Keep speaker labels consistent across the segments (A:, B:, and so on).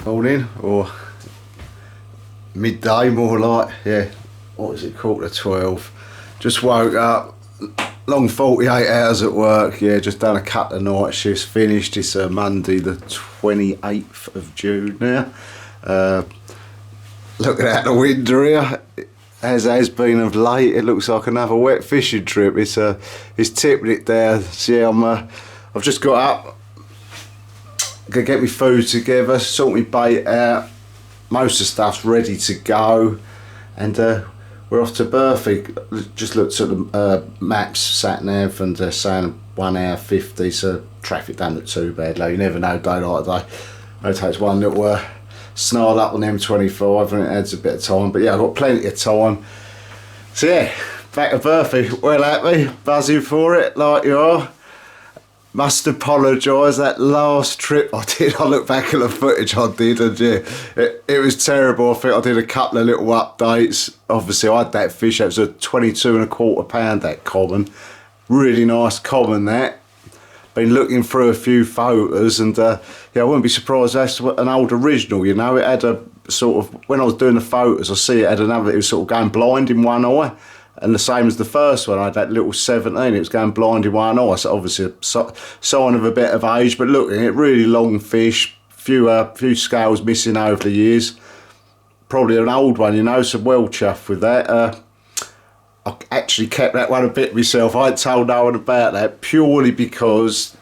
A: morning, or midday more like, yeah, what is it, 11:45, just woke up, long 48 hours at work, yeah, just done a couple of night shifts, finished. It's Monday the 28th of June now. Looking out the window here, as has been of late, it looks like another wet fishing trip. It's tipping it down. So yeah, I've just got up, gonna get my food together, sort my bait out, most of the stuff's ready to go, and we're off to Burghfield. Just looked at the maps, sat nav, and saying 1 hour 50, so traffic don't look too bad. Though you never know, day like day. It takes one little snarl up on the M25 and it adds a bit of time, but yeah, I've got plenty of time. So yeah, back to Burghfield, well happy, buzzing for it like you are. Must apologise, that last trip I did, I look back at the footage I did, and yeah, it was terrible. I think I did a couple of little updates. Obviously I had that fish, that was a 22.25 pound, that common. Really nice common, that. Been looking through a few photos, and yeah, I wouldn't be surprised that's an old original, you know. It had a sort of, when I was doing the photos, I see it had another, it was sort of going blind in one eye. And the same as the first one, I had that little 17, it was going blind in one eye, so obviously a sign of a bit of age, but look at it, really long fish, few scales missing over the years. Probably an old one, you know, so well chuffed with that. I actually kept that one a bit myself. I ain't told no one about that, purely because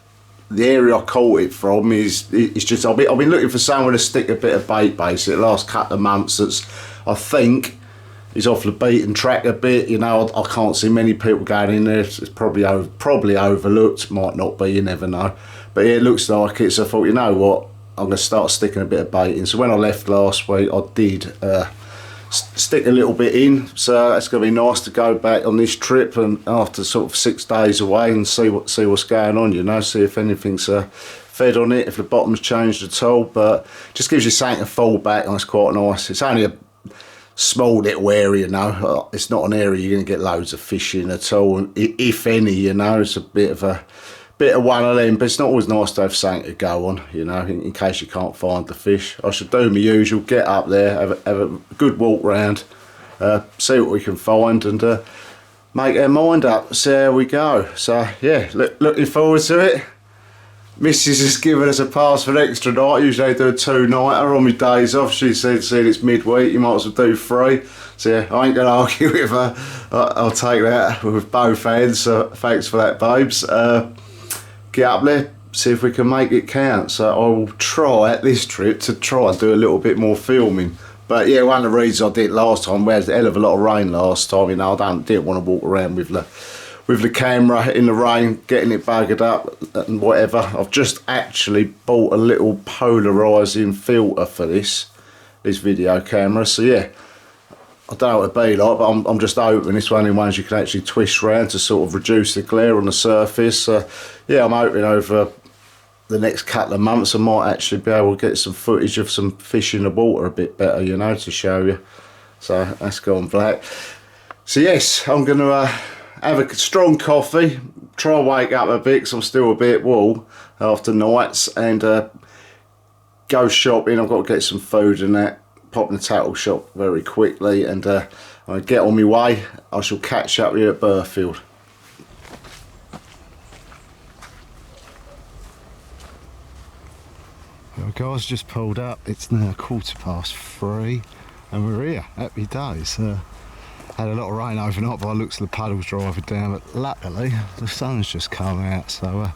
A: the area I caught it from is, it's just, I've been looking for someone to stick a bit of bait, basically, the last couple of months. That's, I think, he's off the beaten track a bit, you know. I can't see many people going in there. It's probably overlooked, might not be, you never know. But yeah, it looks like it, so I thought, you know what, I'm going to start sticking a bit of bait in. So when I left last week, I did stick a little bit in, so it's going to be nice to go back on this trip, and after sort of 6 days away, and see what's going on, you know, see if anything's fed on it, if the bottom's changed at all. But just gives you something to fall back on. It's quite nice. It's only a small little area, you know. It's not an area you're going to get loads of fish in at all, if any, you know. It's a bit of one of them, but it's not always nice to have something to go on, you know, in case you can't find the fish. I should do my usual, get up there, have a good walk round, see what we can find, and make our mind up, see how we go. So yeah, looking forward to it. Missus has given us a pass for an extra night. Usually I do a 2-nighter on my days off. She said it's midweek, you might as well do 3. So yeah, I ain't going to argue with her. I'll take that with both hands. So thanks for that, babes. Get up there, see if we can make it count. So I will try at this trip to try and do a little bit more filming. But yeah, one of the reasons I did last time, we had a hell of a lot of rain last time, you know. I didn't want to walk around with the camera in the rain, getting it buggered up and whatever. I've just actually bought a little polarising filter for this video camera. So yeah, I don't know what it'd be like, but I'm just hoping it's one of the ones you can actually twist around to sort of reduce the glare on the surface. Yeah, I'm hoping over the next couple of months I might actually be able to get some footage of some fish in the water a bit better, you know, to show you. So that's gone black. So yes, I'm going to have a strong coffee, try and wake up a bit because I'm still a bit wool after nights, and go shopping. I've got to get some food and that, pop in the tackle shop very quickly, and I'll get on my way. I shall catch up with you at Burghfield. Well guys, just pulled up. It's now 3:15 and we're here. Happy days. Had a lot of rain overnight by the looks of the puddles driving down, but luckily the sun's just come out, so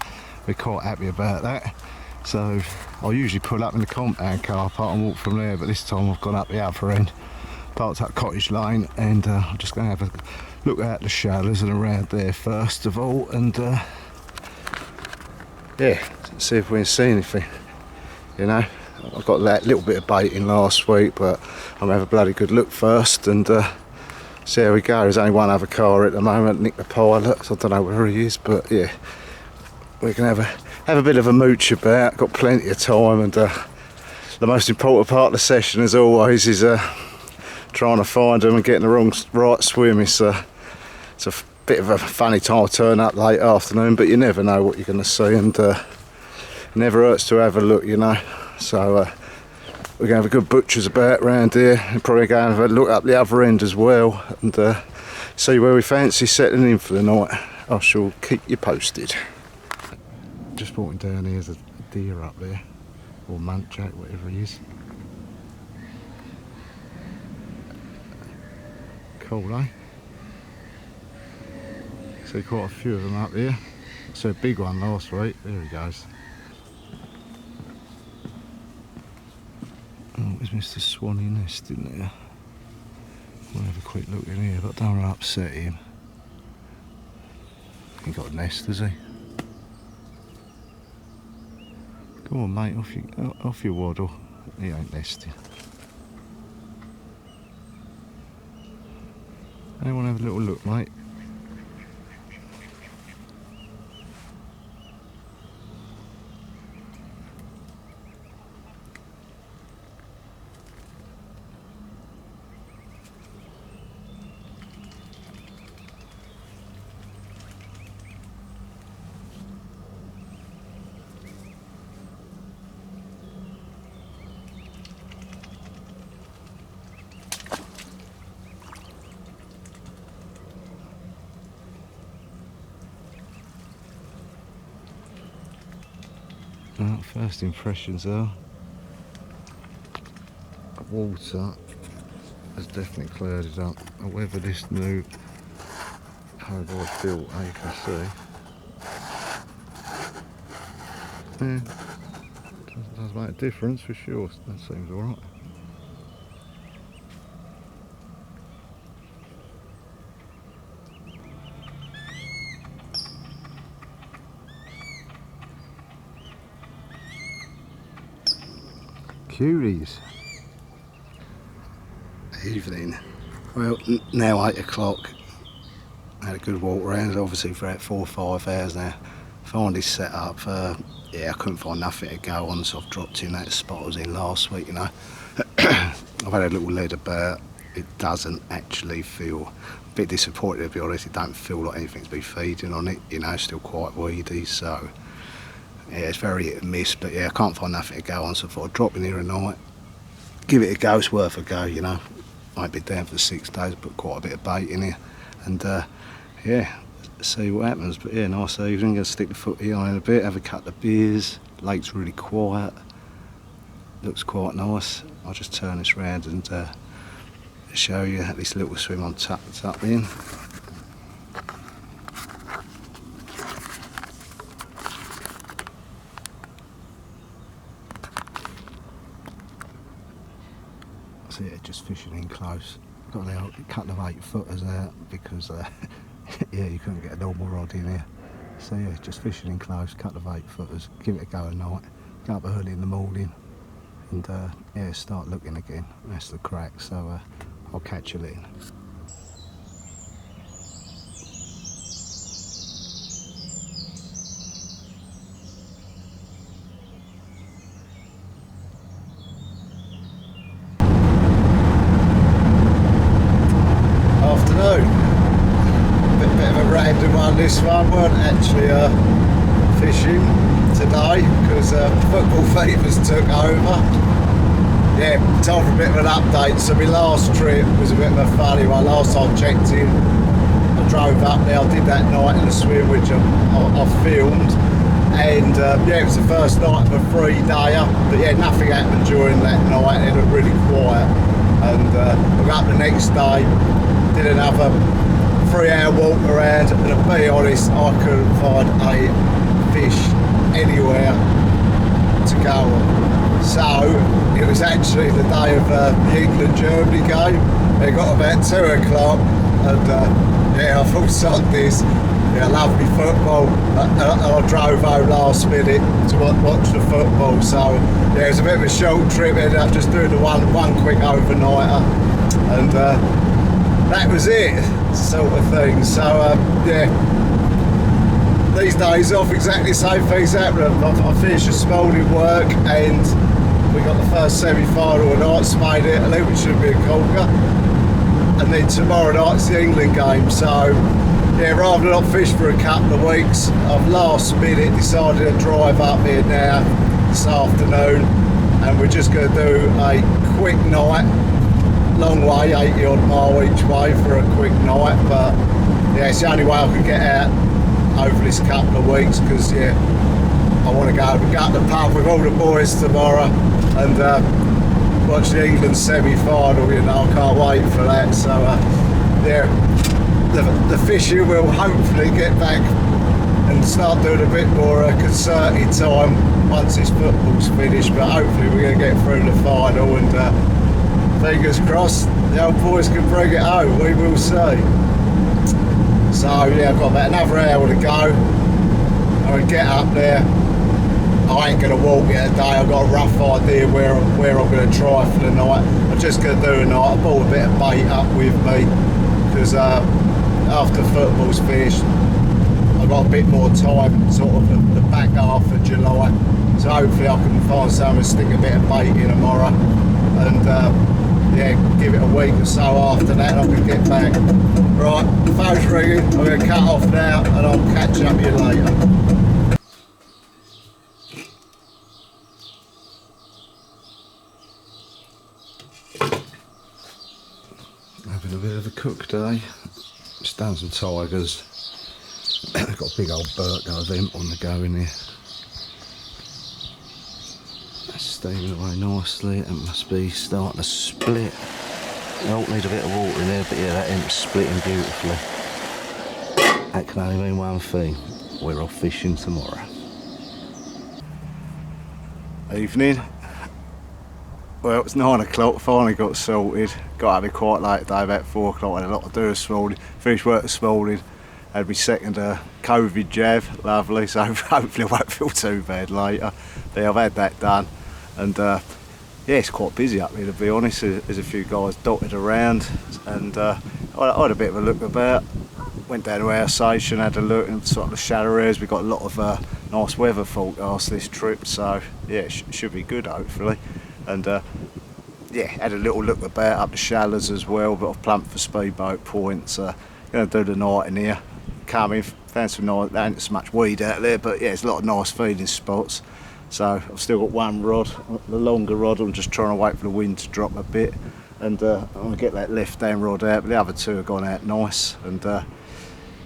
A: we're quite happy about that. So I usually pull up in the compound car park and walk from there, but this time I've gone up the other end, parked up Cottage Lane, and I'm just going to have a look at the shallows and around there first of all, and yeah, see if we can see anything, you know. I got that little bit of bait in last week, but I'm going to have a bloody good look first, and see how we go. There's only one other car at the moment, Nick the pilot, so I don't know where he is, but yeah, we can have a bit of a mooch about. Got plenty of time, and the most important part of the session, as always, is trying to find them and getting the right swim. It's a bit of a funny time to turn up late afternoon, but you never know what you're going to see, and it never hurts to have a look, you know. So we're going to have a good butcher's about round here, and probably go and have a look up the other end as well, and see where we fancy settling in for the night. I shall keep you posted. Just walking down here, there's a deer up there, or muntjac, whatever he is. Cool, eh? See quite a few of them up here. Saw a big one last week. There he goes. Oh, there's Mr. Swanee nest in there. We'll have a quick look in here, but don't want to upset him. He got a nest, has he? Come on, mate, off your waddle. He ain't nesting. Anyone have a little look, mate? Well, first impressions are water has definitely clouded up. However, this new home I built, you can see, yeah, does make a difference for sure. That seems alright. Cuties. Evening. Well, now 8 o'clock. Had a good walk around, obviously for about 4 or 5 hours now. Found this set up. Yeah, I couldn't find nothing to go on, so I've dropped in that spot I was in last week, you know. I've had a little lead about. It doesn't actually feel, a bit disappointed to be honest, it don't feel like anything's been feeding on it, you know, still quite weedy, so yeah, it's very hit and miss, but yeah, I can't find nothing to go on, so I thought I'd drop in here a night, give it a go. It's worth a go, you know. I've been down for 6 days, put quite a bit of bait in here, and yeah, see what happens. But yeah, nice evening. Gonna stick the footy on in a bit, have a couple of beers. Lake's really quiet, looks quite nice. I'll just turn this round and show you this little swim I'm tucked up in. So yeah, just fishing in close. Got a couple of 8-footers out because yeah, you couldn't get a normal rod in here. So yeah, just fishing in close, couple of 8-footers, give it a go at night, go up early in the morning and yeah, start looking again. That's the crack, so I'll catch you later. This one weren't actually fishing today because football fever's took over. Yeah, time for a bit of an update. So my last trip was a bit of a funny one. Last time I checked in, I drove up there, I did that night in the swim which I filmed, and yeah, it was the first night of a 3-dayer, but yeah, nothing happened during that night. It looked really quiet, and I got up the next day, did another 3-hour walk around, and to be honest, I couldn't find a fish anywhere to go on. So it was actually the day of the England-Germany game. It got about 2 o'clock, and yeah, I thought, sod this. Yeah, I love me football, and I drove home last minute to watch the football. So yeah, it was a bit of a short trip. Ended up just doing the one quick overnighter, and that was it, sort of thing. So yeah, these days off, exactly the same things happening. I finished this morning work and we got the first semi-final of Knights made Italy, which should be a corker, and then tomorrow night's the England game. So yeah, rather than not fish for a couple of weeks, I've last minute decided to drive up here now this afternoon and we're just going to do a quick night, long way, 80 odd mile each way for a quick night, but yeah, it's the only way I can get out over this couple of weeks, because yeah, I want to go to the pub with all the boys tomorrow and watch the England semi-final, you know. I can't wait for that. So yeah, the fishing will hopefully get back and start doing a bit more concerted time once this football's finished, but hopefully we're going to get through the final, and fingers crossed the old boys can bring it home, we will see. So yeah, I've got about another hour to go. I'm going to get up there. I ain't going to walk it today. I've got a rough idea where I'm going to try for the night. I'm just going to do a night. I bought a bit of bait up with me, because after football's finished I've got a bit more time, sort of the back half of July, so hopefully I can find something to stick a bit of bait in tomorrow, and yeah, give it a week or so after that and I can get back. Right, phone's ringing, I'm going to cut off now and I'll catch up with you later. Having a bit of a cook day. Just done some tigers. Got a big old Burghfield event on the go in here. That's steaming away nicely. It must be starting to split. Oh, need a bit of water in there, but yeah, that end's splitting beautifully. That can only mean one thing: we're off fishing tomorrow. Evening. Well, it's 9 o'clock, finally got sorted. Got out of it quite late today, about 4 o'clock. I had a lot to do this morning. Finished work this morning. Had my second COVID jab, lovely, so hopefully I won't feel too bad later. But yeah, I've had that done, and yeah, it's quite busy up here, to be honest. There's a few guys dotted around, and I had a bit of a look about. Went down to our station, had a look in sort of the shallow areas. We've got a lot of nice weather forecast this trip, so yeah, it should be good hopefully. And yeah, had a little look about up the shallows as well, but I've plumped for speedboat points. Going to do the night in here. Come in, found some nice, there ain't so much weed out there, but yeah, there's a lot of nice feeding spots. So I've still got one rod, the longer rod. I'm just trying to wait for the wind to drop a bit, and I'm going to get that left hand rod out, but the other two have gone out nice. And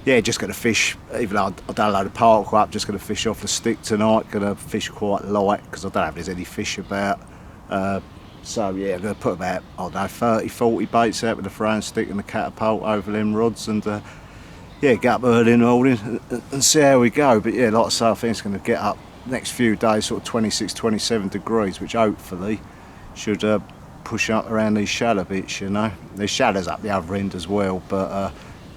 A: yeah, just going to fish, even though I don't load the particle up, just going to fish off the stick tonight. Going to fish quite light, because I don't know if there's any fish about. So yeah, I'm going to put about, I don't know, 30, 40 baits out with the throwing stick and the catapult over them rods, and yeah, get up early in the morning and see how we go. But yeah, like I say, I think it's going to get up next few days, sort of 26, 27 degrees, which hopefully should push up around these shallow bits, you know. There's shallows up the other end as well, but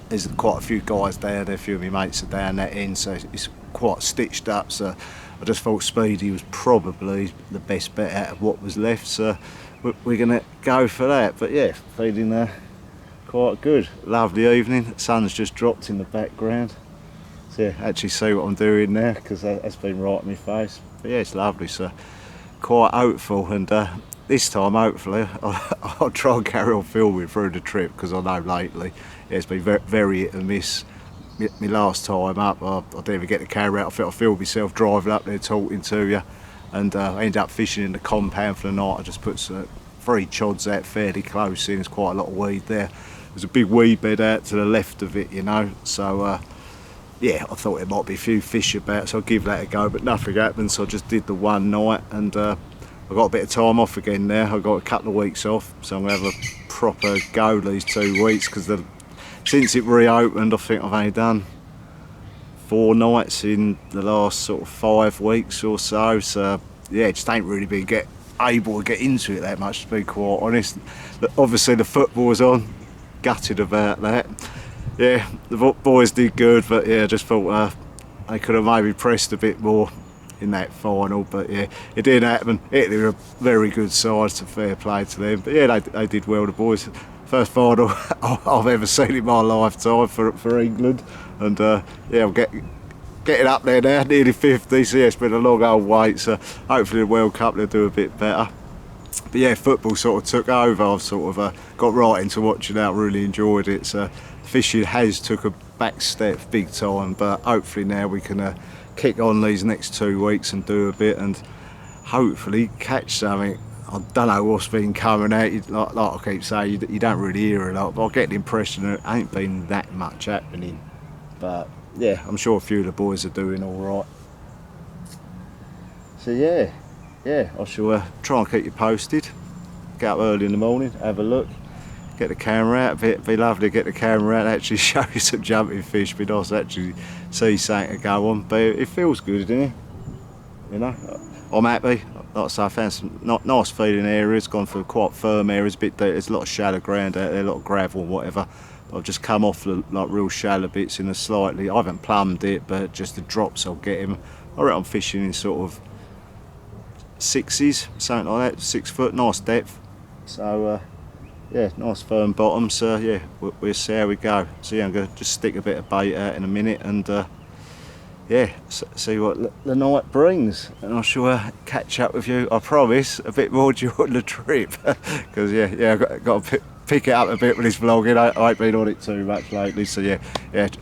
A: there's quite a few guys down there, a few of my mates are down that end, so it's quite stitched up. So I just thought Speedy was probably the best bet out of what was left, so we're going to go for that. But yeah, feeding quite good. Lovely evening. The sun's just dropped in the background, so yeah, actually see what I'm doing there, because that's been right in my face. But yeah, it's lovely, so quite hopeful, and this time hopefully I'll try and carry on filming through the trip, because I know lately it's been very hit and miss. My last time up, I didn't even get the camera out. I think I filmed myself driving up there talking to you, and I ended up fishing in the compound for the night. I just put 3 chods out fairly close in. There's quite a lot of weed there. There's a big weed bed out to the left of it, you know, so yeah, I thought there might be a few fish about, so I'll give that a go, but nothing happened, so I just did the one night, and I got a bit of time off again now. I got a couple of weeks off, so I'm going to have a proper go these 2 weeks, because since it reopened, I think I've only done 4 nights in the last sort of 5 weeks or so. So yeah, just ain't really been able to get into it that much, to be quite honest. Obviously the football was on, gutted about that. Yeah, the boys did good, but yeah, I just thought they could have maybe pressed a bit more in that final, but yeah, it didn't happen. Italy were a very good side, so fair play to them. But yeah, they did well, the boys. First final I've ever seen in my lifetime for England, and yeah, I'm getting up there now, nearly 50, so yeah, it's been a long old wait, so hopefully the World Cup they'll do a bit better. But yeah, football sort of took over. I've sort of got right into watching that, really enjoyed it. So fishing has took a back step big time, but hopefully now we can kick on these next 2 weeks and do a bit, and hopefully catch something. I don't know what's been coming out. Like I keep saying, you don't really hear a lot, but I get the impression that it ain't been that much happening. But yeah, I'm sure a few of the boys are doing all right. So yeah, I shall try and keep you posted. Get up early in the morning, have a look, get the camera out. It'd be lovely to get the camera out and actually show you some jumping fish. It'd be nice to actually see something to go on. But it feels good, doesn't it? You know, I'm happy. Like I say, I found some nice feeding areas, gone for quite firm areas, there's a lot of shallow ground out there, a lot of gravel or whatever. But I've just come off the like real shallow bits in a slightly, I haven't plumbed it, but just the drops I'll get him. I reckon I'm fishing in sort of 6s, something like that, 6 foot, nice depth. So yeah, nice firm bottom, so yeah, we'll see how we go. So yeah, I'm going to just stick a bit of bait out in a minute and yeah, see what the night brings, and I shall catch up with you, I promise, a bit more during the trip. Because yeah, I've got to pick it up a bit with this vlogging. I ain't been on it too much lately, so yeah,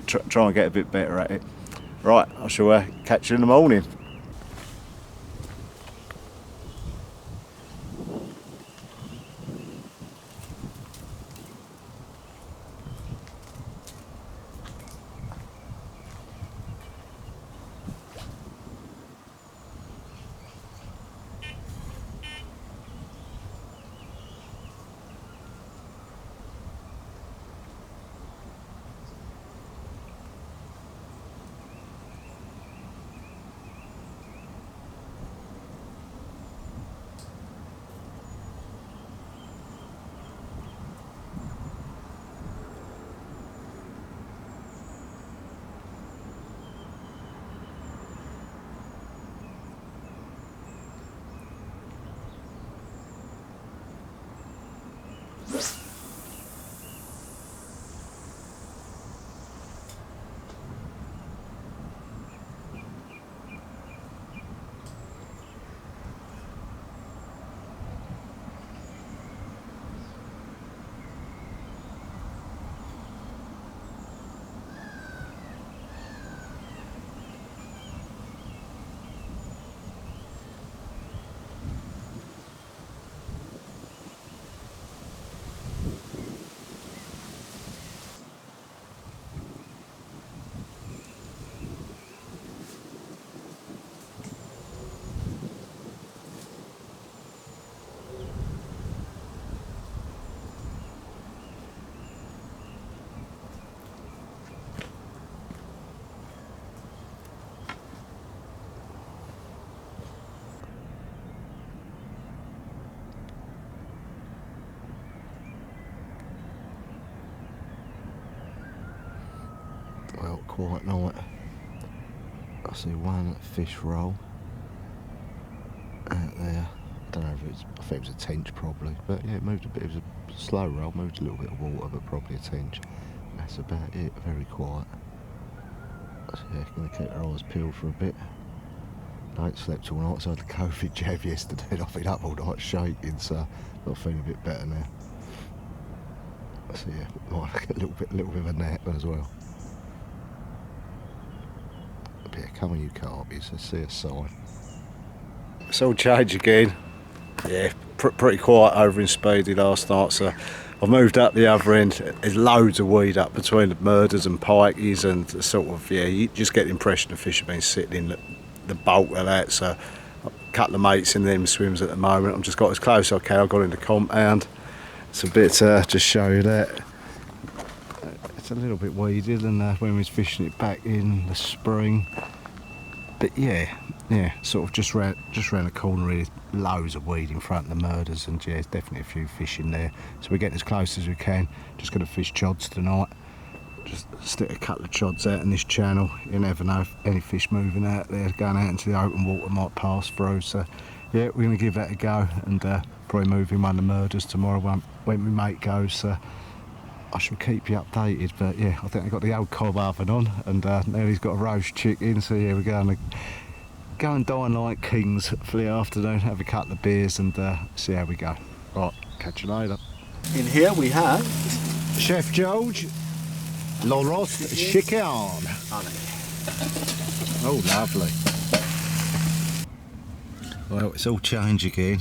A: try and get a bit better at it. Right, I shall catch you in the morning. Well, quite night. I see one fish roll out there. I don't know if it's, I think it was a tench probably, but yeah, it moved a bit. It was a slow roll, moved a little bit of water, but probably a tench. That's about it. Very quiet. So yeah, gonna keep our eyes peeled for a bit. I ain't slept all night, so I had the COVID jab yesterday. I've been up all night shaking, so I'm feeling a bit better now. So yeah, might get a little bit of a nap as well. But yeah, come on you carpies, let's see a sign. It's all changed again. Yeah, pretty quiet over in Speedy last night, so I've moved up the other end. There's loads of weed up between the murders and pikeys, and sort of, yeah, you just get the impression the fish have been sitting in the bulk of that. So a couple of mates in them swims at the moment. I've just got as close as I can. I've got in the compound. It's a bit, just show you that. It's a little bit weedier than when we was fishing it back in the spring. But yeah, sort of just round the corner here, loads of weed in front of the murders, and yeah, there's definitely a few fish in there. So we're getting as close as we can. Just going to fish chods tonight. Just stick a couple of chods out in this channel. You never know if any fish moving out there, going out into the open water might pass through. So yeah, we're going to give that a go, and probably move in one of the murders tomorrow when my mate goes. So I shall keep you updated. But yeah, I think I've got the old cob oven on, and now he's got a roast chicken. So yeah, we're going to go and dine like kings for the afternoon, have a couple of beers, and see how we go. Right, catch you later.
B: In here we have
A: Chef George, le roast chicken. Oh, lovely. Well, it's all change again.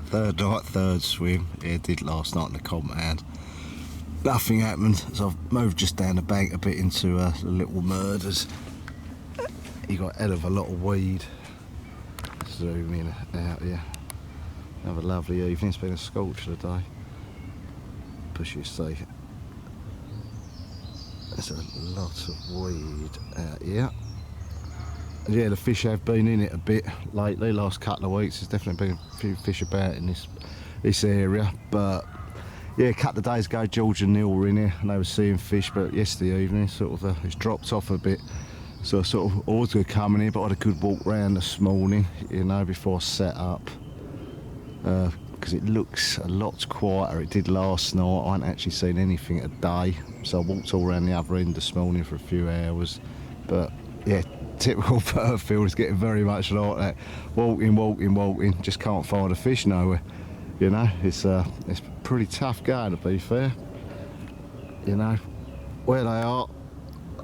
A: Third night, third swim. Yeah, did last night in the compound. Nothing happened, so I've moved just down the bank a bit into the little murders. You got a hell of a lot of weed. Zoom in out here. Have a lovely evening. It's been a scorcher today. Push you see. There's a lot of weed out here. And yeah, the fish have been in it a bit lately. Last couple of weeks, there's definitely been a few fish about in this area. But yeah, a couple of days ago, George and Neil were in here and they were seeing fish. But yesterday evening, sort of it's dropped off a bit. So I sort of always going to come in here, but I had a good walk round this morning, you know, before I set up. Because it looks a lot quieter. It did last night. I hadn't actually seen anything today, so I walked all around the other end this morning for a few hours. But yeah, typical Burghfield is getting very much like that. Walking, just can't find a fish nowhere. You know, it's pretty tough going, to be fair. You know, where they are,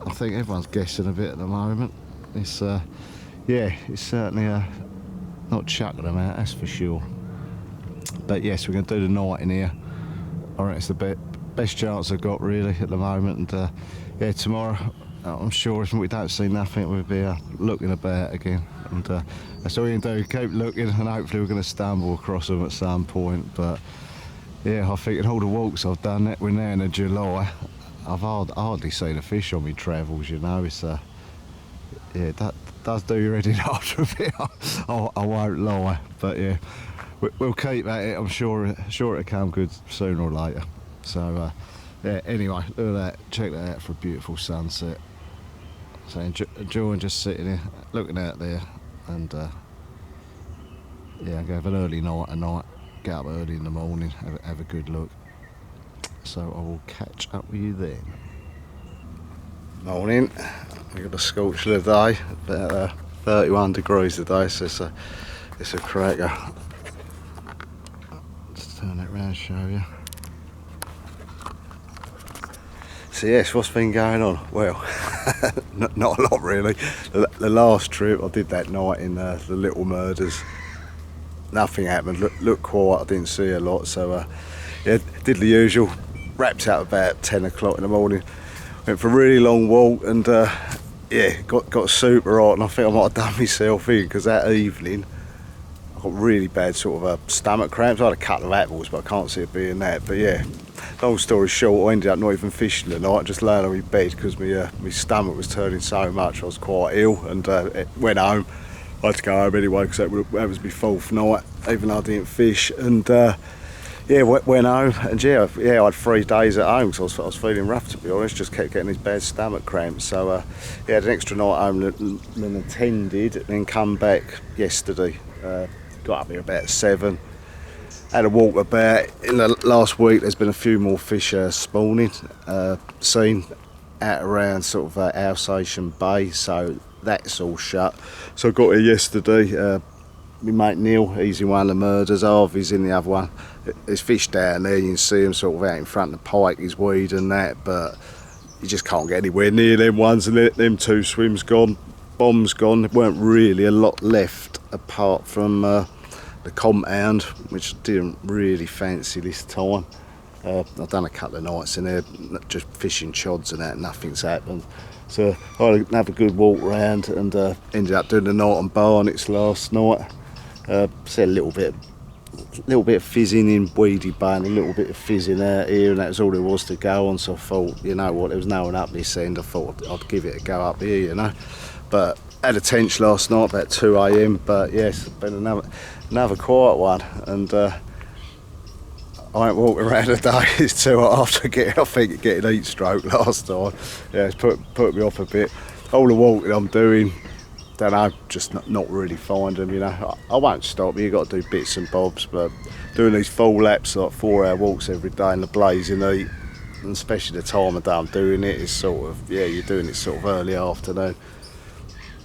A: I think everyone's guessing a bit at the moment. It's yeah, it's certainly not chucking them out, that's for sure. But yes, we're going to do the night in here. I reckon it's the best chance I've got really at the moment. And yeah, tomorrow, I'm sure if we don't see nothing, we'll be looking about again. And that's all we can do, keep looking, and hopefully we're going to stumble across them at some point. But yeah, I think in all the walks I've done, we're now in July, I've hardly seen a fish on my travels, you know. It's yeah, that does do your head in after a bit, I won't lie. But yeah, we'll keep at it. I'm sure it'll come good sooner or later. So yeah, anyway, look at that, check that out for a beautiful sunset. So enjoying just sitting here looking out there. And yeah, I'm going to have an early night tonight, get up early in the morning, have a good look. So I will catch up with you then. Morning, we've got a scorcher of the day, about 31 degrees today, so it's a cracker. Just turn that round and show you. So yes, what's been going on? Well, not a lot really. The last trip I did that night in the Little Murders, nothing happened, looked quiet, I didn't see a lot, so yeah, did the usual, wrapped up about 10 o'clock in the morning, went for a really long walk, and yeah, got super hot, and I think I might have done myself in, because that evening I got really bad sort of stomach cramps. I had a couple of apples, but I can't see it being that. But yeah, long story short, I ended up not even fishing the night, just laying on my bed because my stomach was turning so much. I was quite ill, and went home. I had to go home anyway because that was my fourth night, even though I didn't fish. And yeah, went home, and yeah, I had 3 days at home because I was feeling rough, to be honest. Just kept getting these bad stomach cramps. So yeah, had an extra night home than intended, and then come back yesterday. Got up here about 7. Had a walk about. In the last week, there's been a few more fish spawning, seen out around sort of Alsatian Bay, so that's all shut. So I got here yesterday. My mate Neil, he's in one of the murders, Harvey's in the other one. There's fish down there, you can see them sort of out in front of the pike, he's weed and that, but you just can't get anywhere near them ones, and them 2 swims gone, bombs gone. There weren't really a lot left apart from the compound, which I didn't really fancy this time. I've done a couple of nights in there, just fishing chods and that, nothing's happened. So I had another good walk round, and ended up doing the night on Barnett's last night. See a little bit of fizzing in Weedy Bay and a little bit of fizzing out here, and that was all there was to go on. So I thought, you know what, there was no one up this end. I thought I'd give it a go up here, you know. But had a tench last night about 2 AM. But yes, been another quiet one, and I ain't walking around today. It's too hot after getting heat stroke last time. Yeah, it's put me off a bit. All the walking I'm doing, don't know, just not really find them, you know. I won't stop, you've got to do bits and bobs, but doing these full laps, like 4-hour walks every day in the blazing heat, and especially the time of day I'm doing it, is sort of, yeah, you're doing it sort of early afternoon.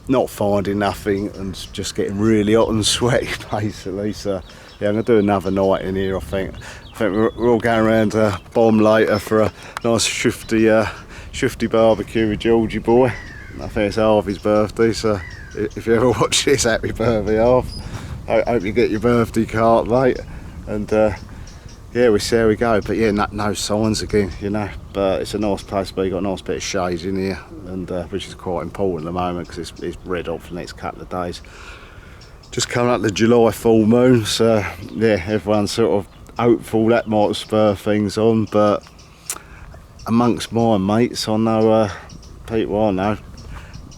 A: Not finding nothing and just getting really hot and sweaty basically. So yeah, I'm going to do another night in here, I think. We're all going around to Bomb later for a nice shifty barbecue with Georgie boy. I think it's Harvey's birthday, so if you ever watch this, happy birthday, Harv. I hope you get your birthday card, mate. And yeah, we'll see how we go. But yeah, no signs again, you know. But it's a nice place to be. Got a nice bit of shade in here, and which is quite important at the moment because it's red hot for the next couple of days. Just coming up the July full moon, so yeah, everyone's sort of hopeful that might spur things on. But amongst my mates, I know people I know,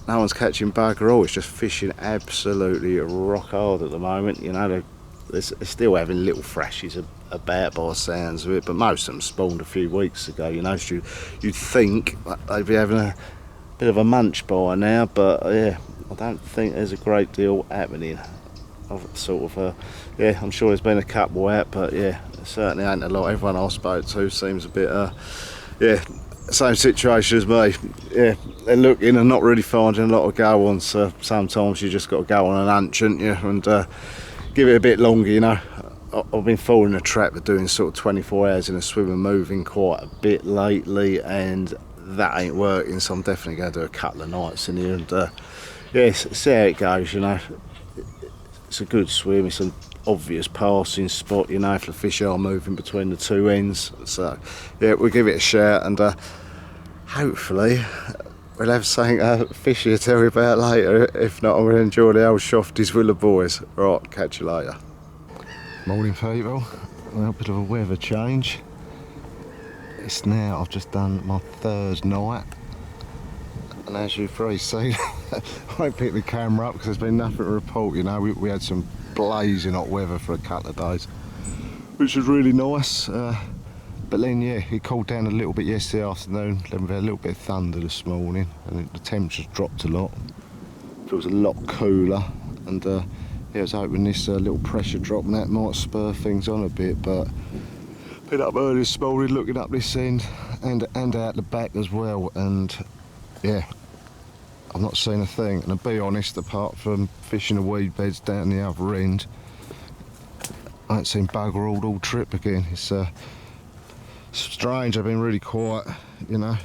A: no one's catching bugger all. It's just fishing absolutely rock hard at the moment. You know, they're still having little thrashes about by the sounds of it, but most of them spawned a few weeks ago. You know, so you'd think they'd be having a bit of a munch by now, but yeah, I don't think there's a great deal happening. I've sort of, yeah, I'm sure there's been a couple out, but yeah, there certainly ain't a lot. Everyone I spoke to seems a bit, yeah, same situation as me. Yeah, they're looking and not really finding a lot of go on, so sometimes you just got to go on an hunch, ain't you, and give it a bit longer, you know. I've been falling a trap of doing sort of 24 hours in a swim and moving quite a bit lately, and that ain't working, so I'm definitely going to do a couple of nights in here and yeah, see how it goes, you know. It's a good swim, it's an obvious passing spot, you know, if the fish are moving between the two ends. So yeah, we'll give it a shout, and hopefully we'll have something fishy to tell you about later. If not, I'm going to enjoy the old shofties with the boys. Right, catch you later. Morning people, well, a bit of a weather change. It's now, I've just done my third night, and as you've probably seen, I won't pick the camera up because there's been nothing to report. You know, we had some blazing hot weather for a couple of days, which was really nice. But then yeah, it cooled down a little bit yesterday afternoon. Then we had a little bit of thunder this morning, and the temperature's dropped a lot. Feels a lot cooler, and yeah, I was hoping this little pressure drop and that might spur things on a bit. But been up early this morning, looking up this end and out the back as well, and yeah, I've not seen a thing. And to be honest, apart from fishing the weed beds down the other end, I ain't seen bugger all trip again. It's strange. I've been really quiet, you know.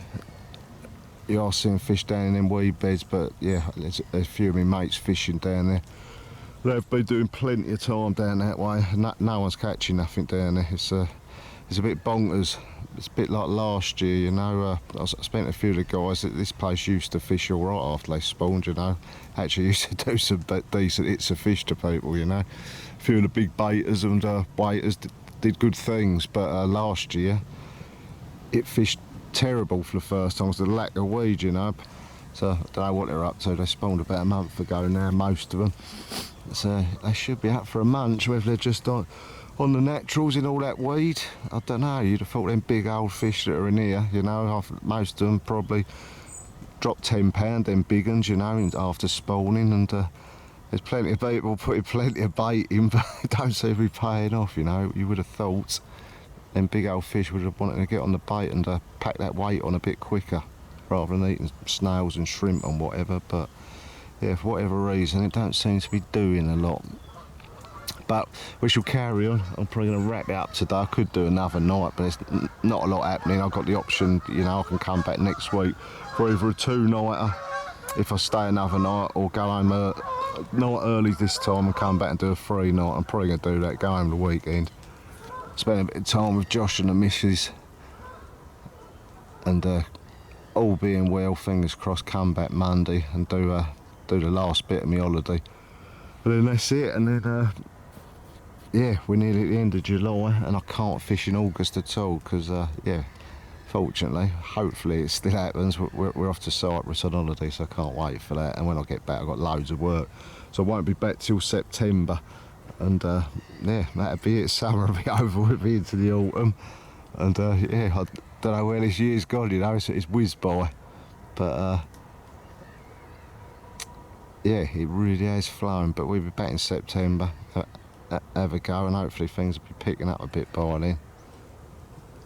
A: You are seeing fish down in them weed beds, but yeah, there's a few of my mates fishing down there. They've been doing plenty of time down that way. No one's catching nothing down there. It's a bit bonkers. It's a bit like last year, you know. I spent a few of the guys at this place used to fish all right after they spawned, you know. Actually used to do some decent hits of fish to people, you know. A few of the big baiters and waiters did good things, but last year it fished terrible for the first time. It was the lack of weed, you know. So I don't know what they're up to. They spawned about a month ago now, most of them. So they should be up for a munch, whether they're just on the naturals in all that weed. I don't know. You'd have thought them big old fish that are in here, you know, most of them probably dropped £10, them big ones, you know, after spawning. And there's plenty of people putting plenty of bait in, but it don't seem to be paying off, you know. You would have thought them big old fish would have wanted to get on the bait and pack that weight on a bit quicker, rather than eating snails and shrimp and whatever. But yeah, for whatever reason, it don't seem to be doing a lot. But we shall carry on. I'm probably going to wrap it up today. I could do another night, but there's not a lot happening. I've got the option, you know, I can come back next week for either a two-nighter if I stay another night, or go home not early this time and come back and do a three-night. I'm probably going to do that, go home the weekend, spend a bit of time with Josh and the missus, and all being well, fingers crossed, come back Monday and do the last bit of my holiday. But then that's it, and then yeah, we're nearly at the end of July, and I can't fish in August at all because yeah, fortunately, hopefully it still happens. We're off to Cyprus on holiday, so I can't wait for that. And when I get back, I've got loads of work, so I won't be back till September. And yeah, that'll be it. Summer will be over, we'll be into the autumn. And yeah, I don't know where this year's gone, you know, it's whizzed by. But yeah, it really has flown. But we'll be back in September, have a go, and hopefully things will be picking up a bit by then.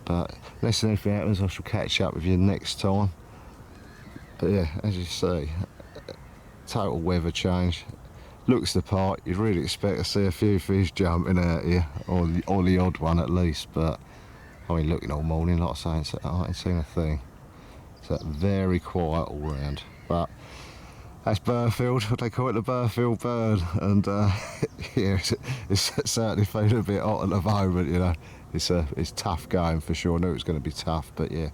A: But unless anything happens, I shall catch up with you next time. But yeah, as you see, total weather change. Looks the part. You'd really expect to see a few fish jumping out here, or the odd one at least. But I mean, looking all morning, like I say, I ain't seen a thing. So very quiet all round. But That's Burghfield, they call it the Burghfield bird, and yeah, it's certainly feeling a bit hot at the moment, you know. It's tough going for sure. I knew it was going to be tough, but yeah.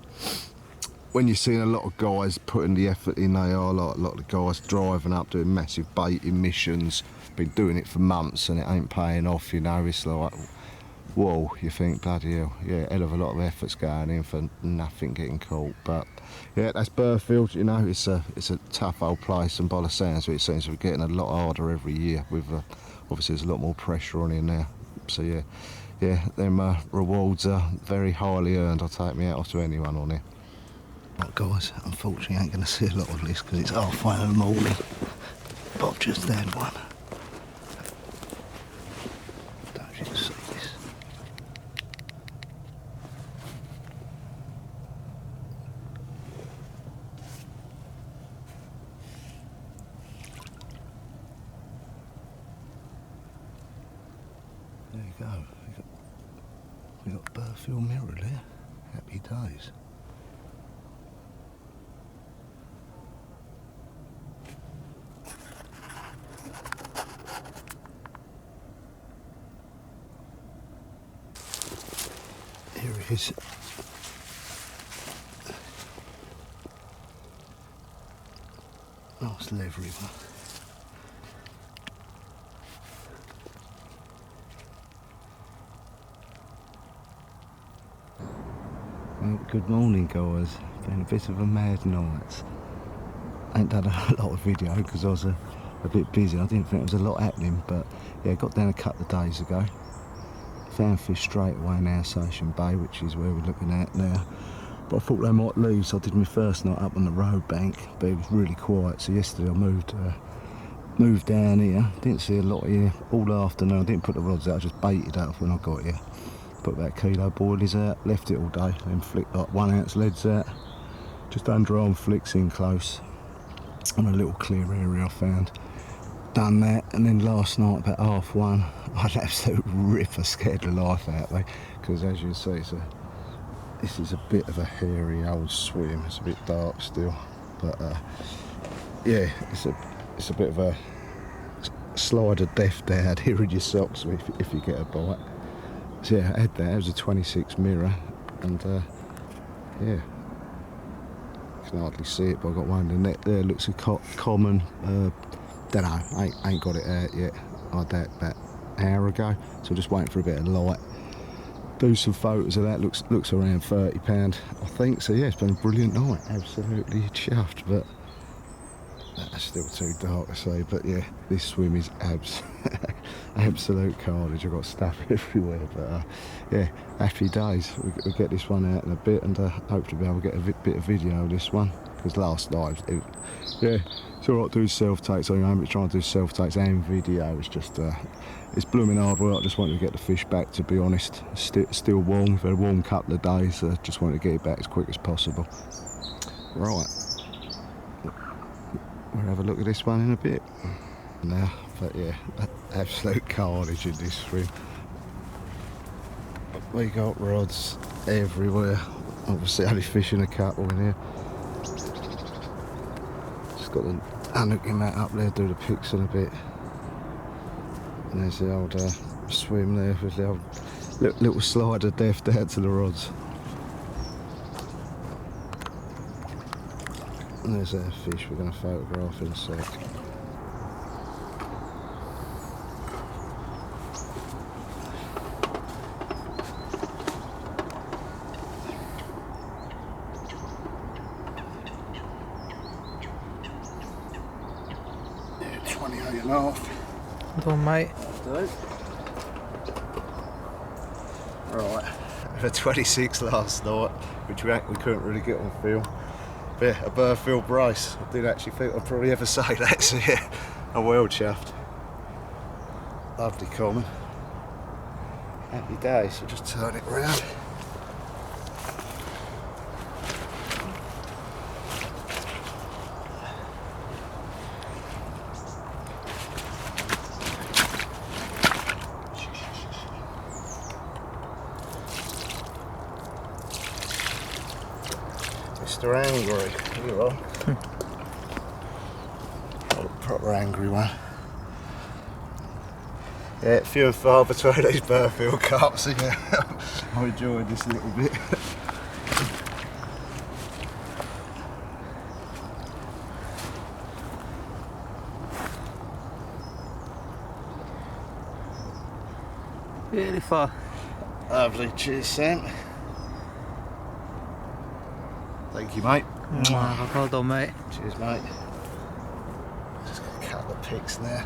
A: When you're seeing a lot of guys putting the effort in, they are, like a lot of the guys driving up, doing massive baiting missions, been doing it for months and it ain't paying off, you know. It's like, whoa, you think, bloody hell, yeah, hell of a lot of effort's going in for nothing getting caught. But yeah, that's Burghfield, you know. It's a tough old place, and by the sounds of it, it seems to be getting a lot harder every year with obviously there's a lot more pressure on it now. So yeah, them rewards are very highly earned. I'll take me out to anyone on here. Right guys, unfortunately I ain't going to see a lot of this because it's 1:30 in the morning, but I've just had one. Don't you see this? There you go, we got Burghfield mirror there, happy days. Here it is. Nice leathery one. Well, good morning guys. Been a bit of a mad night. Ain't done a lot of video because I was a bit busy. I didn't think there was a lot happening, but yeah, got down a couple of days ago. Found fish straight away in Alsatian Bay, which is where we're looking at now. But I thought they might leave, so I did my first night up on the road bank, but it was really quiet. So yesterday I moved down here. Didn't see a lot here all afternoon. I didn't put the rods out, I just baited up when I got here. Put about kilo boilies out, left it all day, then flicked like 1 ounce leads out. Just underarm flicks in close on a little clear area I found. Done that, and then last night about 1:30 I had an absolute ripper, scared the life out of me, because as you can see this is a bit of a hairy old swim. It's a bit dark still, but yeah, it's a bit of a slide of death there here in your socks if you get a bite. So yeah, I had that. It was a 26 mirror, and yeah, you can hardly see it, but I got one in the net there. Looks a common. Don't know, I ain't got it out yet. I had that about an hour ago, so just waiting for a bit of light. Do some photos of that. Looks around £30, I think. So yeah, it's been a brilliant night. Absolutely chuffed, but that's still too dark to see. But yeah, this swim is absolute carnage. I've got stuff everywhere, but yeah, happy days. We'll get this one out in a bit, and hopefully be able to get a bit of video of this one, because last night yeah, it's alright doing self-takes on your own, but trying to do self-takes and video is just it's blooming hard work. I just wanted to get the fish back, to be honest. Still warm, we've had a warm couple of days, just wanted to get it back as quick as possible. Right, we'll have a look at this one in a bit now, but yeah, absolute carnage in this swim. We got rods everywhere, obviously only fishing a couple in here. Just got the unhooking mat up there, do the picks in a bit. And there's the old swim there with the old little slide of death down to the rods. And there's our fish we're going to photograph in a sec. Yeah, 28.5.
B: Go on, mate.
A: Right, for 26 last night, which we couldn't really get on film. But yeah, a Burghfield brace. I didn't actually think I'd probably ever say that, so yeah, I'm well chuffed. Lovely common. Happy days, so just turn it round. Mr. Angry, you are. proper angry one. Yeah, few and far between these Burghfield carps, so yeah, I'm enjoying this a little bit.
B: Beautiful.
A: Lovely, cheers Sam. Thank you mate.
B: Well done mate.
A: Cheers mate. Just gonna cut the pigs now.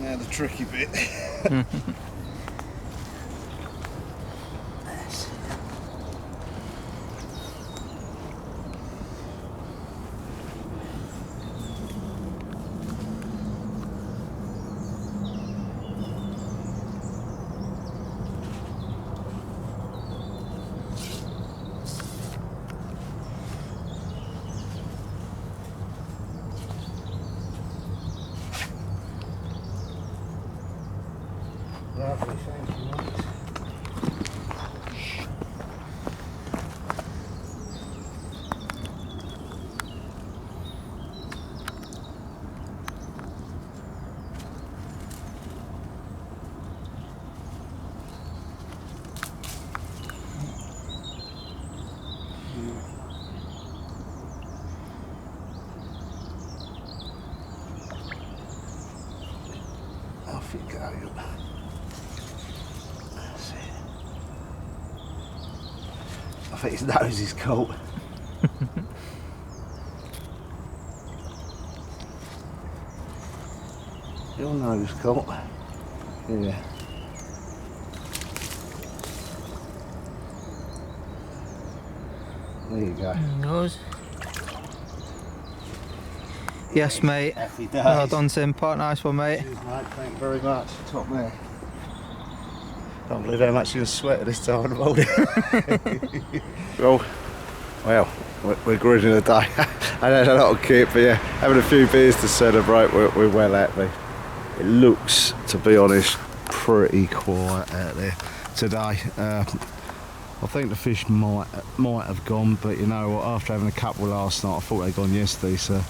A: Now the tricky bit. Lovely, thank you mate. Off you go. I think his nose is caught. Your nose caught. Yeah. There you go.
B: Nose. Yes mate.
A: Happy days.
B: Well done Tinpot, nice one mate.
A: Cheers mate, thank you very much. Top man. Can't believe how much you sweat at this time of the morning. Well, we're grilling a day. I had a lot of kit, but yeah, having a few beers to celebrate, we're well happy. It looks, to be honest, pretty quiet out there today. I think the fish might have gone, but you know what, after having a couple last night, I thought they'd gone yesterday, so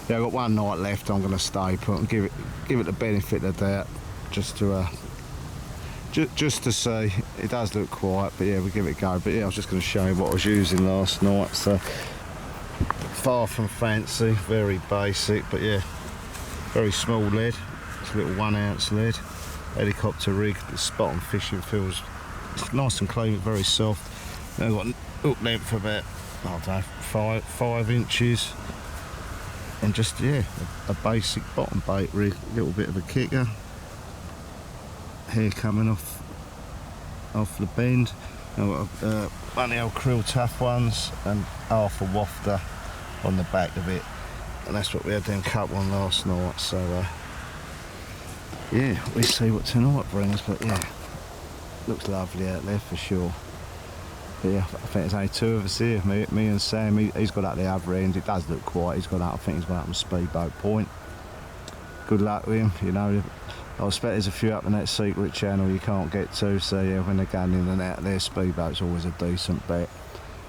A: yeah, I've got one night left. I'm going to stay put and give it the benefit of the doubt, just to see. It does look quiet, but yeah, we'll give it a go. But yeah, I was just going to show you what I was using last night. So far from fancy, very basic, but yeah, very small lead. It's a little 1 ounce lead, helicopter rig. The spot on fishing feels nice and clean, very soft. Then I've got a hook length of about, I don't know, 5 inches, and just yeah, a basic bottom bait rig. A little bit of a kicker. Hair coming off the bend. I've got one of the old krill tough ones and half a wafter on the back of it, and that's what we had them cut one last night. So yeah, we'll see what tonight brings, but yeah, looks lovely out there for sure. But yeah, I think there's only 2 of us here, me and Sam. He's got out the other end. It does look quiet. He's got out, I think he's got out on Speedboat Point. Good luck with him, you know. I expect there's a few up in that secret channel you can't get to, so yeah, when they're going in and out of there, Speedboat's always a decent bet.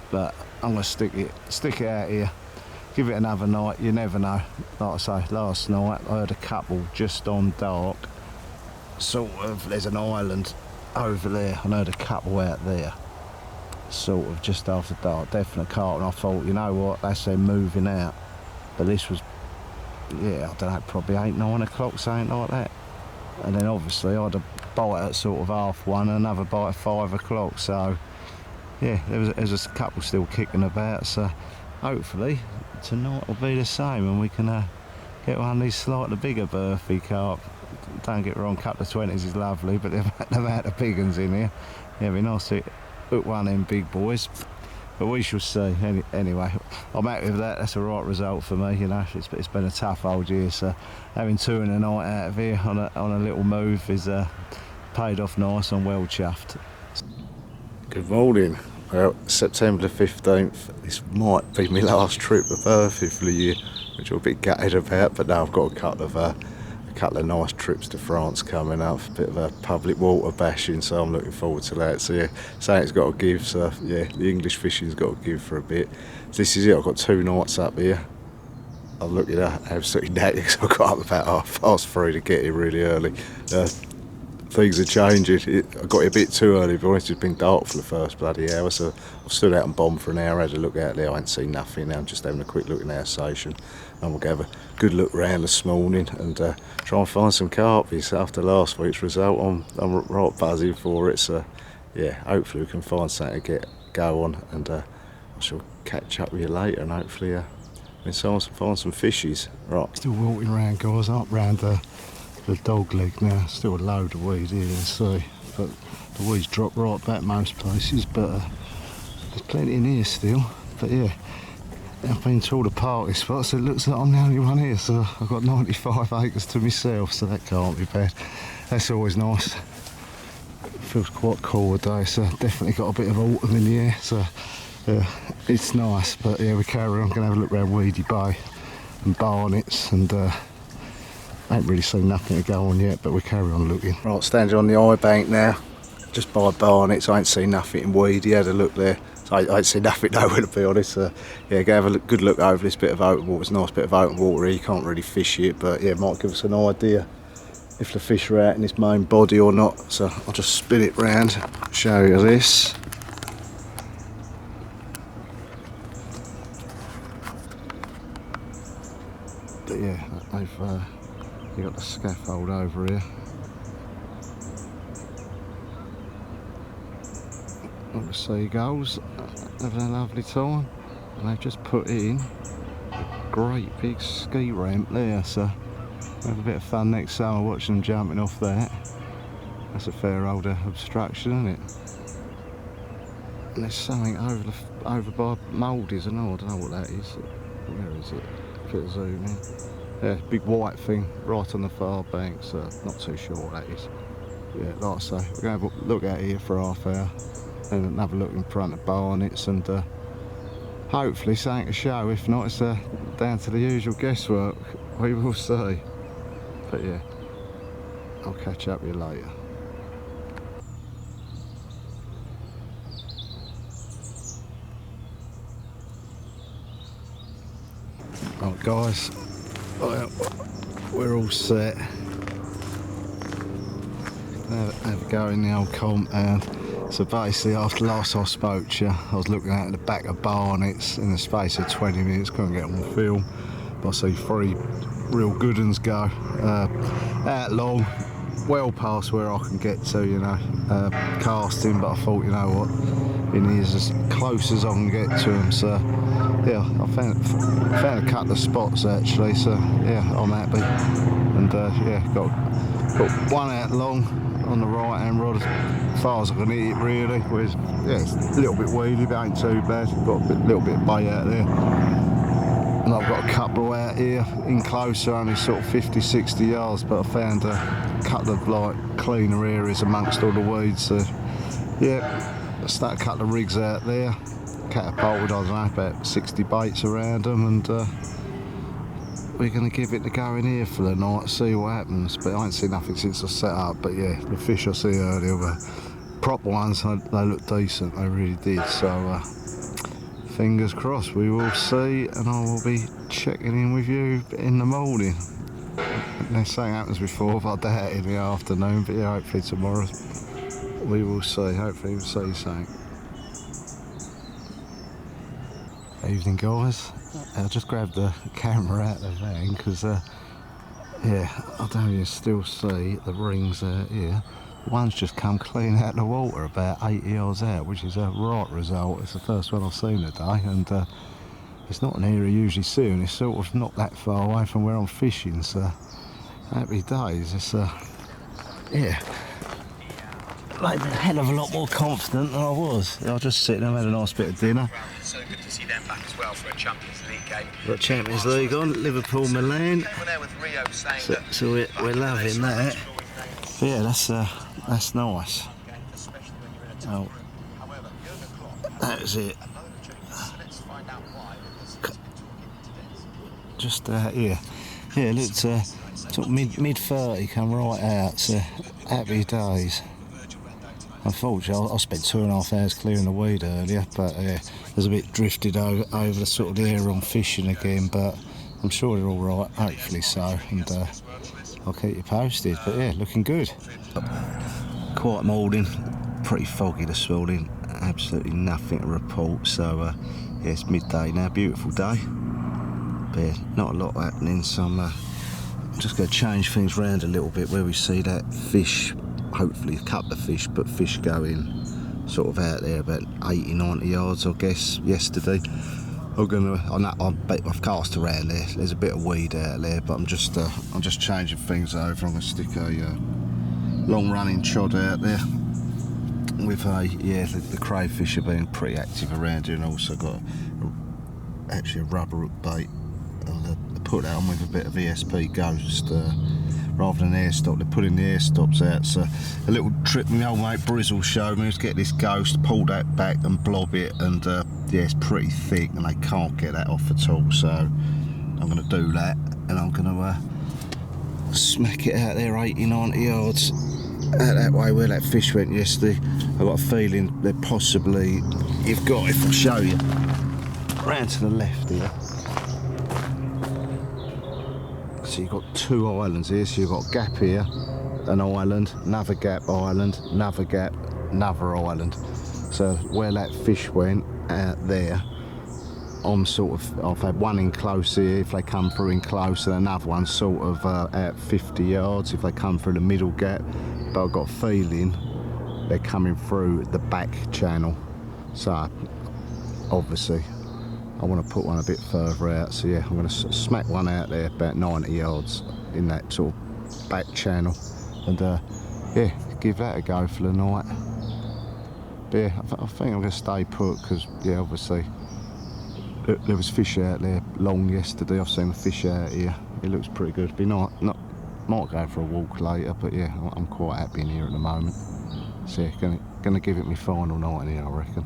A: But I'm going to stick it out here, give it another night. You never know. Like I say, last night I heard a couple just on dark, sort of. There's an island over there, I heard a couple out there, sort of just after dark, definite carp, and I thought, you know what, that's them moving out. But this was, yeah, I don't know, probably 8, 9 o'clock, something like that. And then obviously I had a bite at sort of 1:30 and another bite at 5 o'clock, so yeah, there's a couple still kicking about, so hopefully tonight will be the same and we can get one of these slightly bigger Burghfield carp. Don't get wrong, couple of 20s is lovely, but the amount of big ones in here, yeah, it'd be nice to hook one of them big boys. But we shall see. Anyway, I'm happy with that. That's a right result for me, you know. It's been a tough old year, so having 2 in a night out of here on a little move is paid off nice. I'm well chuffed. Good morning. Well, September the 15th. This might be my last trip to Burghfield for the year, which I'm a bit gutted about. But now I've got a couple a couple of nice trips to France coming up, a bit of a public water bashing, so I'm looking forward to that. So yeah, something's got to give, so yeah, the English fishing's got to give for a bit. So this is it, I've got 2 nights up here. I'm looking at absolutely knackered because I got up about 3:30 to get here really early. Things are changing. I got here a bit too early, but it's just been dark for the first bloody hour, so I've stood out and bombed for an hour, had a look out there, I ain't seen nothing now, I'm just having a quick look in our station, and we'll have a good look round this morning and try and find some carpies. After last week's result, I'm right buzzing for it, so yeah, hopefully we can find something to go on, and I shall catch up with you later, and hopefully find some fishies. Right. Still walking around, guys, up round the dog leg now. Still a load of weed here, see, but the weeds drop right back most places, but there's plenty in here still. But yeah, I've been to all the party spots, it looks like I'm the only one here, so I've got 95 acres to myself, so that can't be bad. That's always nice. Feels quite cool today, so definitely got a bit of autumn in the air, so yeah, it's nice. But yeah, we carry on, gonna have a look around Weedy Bay and Barnets, and I ain't really seen nothing to go on yet, but we carry on looking. Right, standing on the eye bank now, just by Barnets. I ain't seen nothing in Weedy, had a look there. So I ain't seen nothing nowhere, to be honest. Yeah, go have a good look over this bit of open water. It's a nice bit of open water here, you can't really fish it, but yeah, it might give us an idea if the fish are out in this main body or not. So I'll just spin it round, show you this. But yeah, they've you got the scaffold over here. Look, the seagulls having a lovely time, and they've just put in a great big ski ramp there, so we'll have a bit of fun next summer watching them jumping off that. That's a fair old obstruction, isn't it? And there's something over by Mouldies and all. I don't know what that is. Where is it? If it'll zoom in. Yeah, big white thing right on the far bank, so not too sure what that is. Yeah, like I say, we're going to have a look out here for half hour and another look in front of Barnets, and hopefully something to show. If not, it's down to the usual guesswork. We will see. But yeah, I'll catch up with you later. Right guys, we're all set. Have a go in the old compound. So basically, after last I spoke to you, I was looking at the back of Barnets in the space of 20 minutes, couldn't get on film, but I see 3 real good ones go. Out long, well past where I can get to, you know, casting, but I thought, you know what, in here's as close as I can get to them, so yeah, I found a couple of spots actually, so yeah, I'm happy. And yeah, got one out long on the right hand rod, as far as I can hit it really. Whereas, yeah, it's a little bit weedy, but ain't too bad. Got a little bit of bait out there. And I've got a couple out here in closer, only sort of 50-60 yards, but I found a couple of like cleaner areas amongst all the weeds. So yeah, I stuck a couple of rigs out there, catapulted, I don't know, about 60 baits around them, and we're going to give it a go in here for the night, see what happens. But I ain't seen nothing since I set up. But yeah, the fish I see earlier were proper ones, they look decent, they really did. So fingers crossed, we will see, and I will be checking in with you in the morning. Unless something happens before, but I doubt in the afternoon. But yeah, hopefully tomorrow we will see. Hopefully we'll see something. Evening guys, I just grabbed the camera out of the van because yeah, I don't even still see the rings out here. One's just come clean out of the water about 80 yards out, which is a right result. It's the first one I've seen today, and it's not an area you usually see, and it's sort of not that far away from where I'm fishing, so happy days. It's yeah, made me a hell of a lot more confident than I was. I was just sitting there, had a nice bit of dinner.
C: So good to see them back as well for a Champions League game.
A: Got Champions League on, Liverpool, Milan. So we're loving that. But yeah, that's nice. Oh, that was it. Just here. Yeah, it looked sort of mid 30 come right out, so happy days. Unfortunately, I spent 2.5 hours clearing the weed earlier, but there's a bit drifted over the sort of the air on fishing again, but I'm sure they're all right, hopefully so, and I'll keep you posted. But yeah, looking good. Quiet morning, pretty foggy this morning, absolutely nothing to report, so yeah, it's midday now, beautiful day, but yeah, not a lot happening, so I'm just going to change things around a little bit where we see that fish, hopefully a couple of fish, but fish going sort of out there about 80-90 yards, I guess, yesterday. I've cast around there, there's a bit of weed out there, but I'm just changing things over. I'm going to stick a long running chod out there with the crayfish have been pretty active around here, and also got actually a rubber hook bait. I'll put that on with a bit of ESP Ghost rather than air stop. They're putting the air stops out, so a little trick my old mate Brizzle showed me was get this Ghost, pull that back and blob it, and yeah, it's pretty thick and they can't get that off at all, so I'm going to do that, and I'm going to smack it out there 80-90 yards out that way where that fish went yesterday. I've got a feeling that possibly if I show you round to the left here. So you've got 2 islands here, so you've got a gap here, an island, another gap island, another gap, another island. So where that fish went out there, I've had one in close here if they come through in close, and another one sort of at 50 yards if they come through the middle gap, but I've got a feeling they're coming through the back channel, so obviously I want to put one a bit further out, so yeah, I'm going to smack one out there about 90 yards in that sort of back channel, and yeah, give that a go for the night. But yeah, I think I'm going to stay put, because yeah, obviously there was fish out there long yesterday. I've seen the fish out here, it looks pretty good. Might go for a walk later, but yeah, I'm quite happy in here at the moment, so yeah, going to give it my final night in here, I reckon.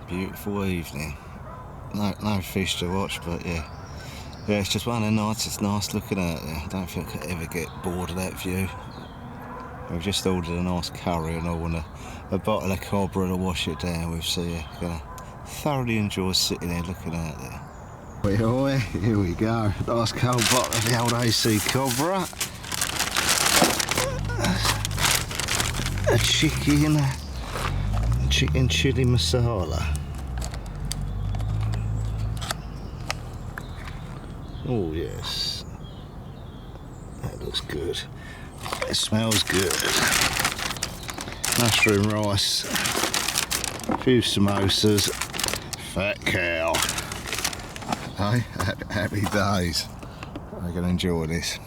A: Beautiful evening. No fish to watch, but yeah, it's just one of the nights. It's nice looking out there. I don't think I could ever get bored of that view. We've just ordered a nice curry and all, and a bottle of Cobra to wash it down with, so yeah, gonna thoroughly enjoy sitting there looking out there. Here we go, nice cold bottle of the old AC Cobra, a chicken chili masala. Oh yes, that looks good. It smells good. Mushroom rice, a few samosas, fat cow. Hey, happy days. I'm gonna enjoy this.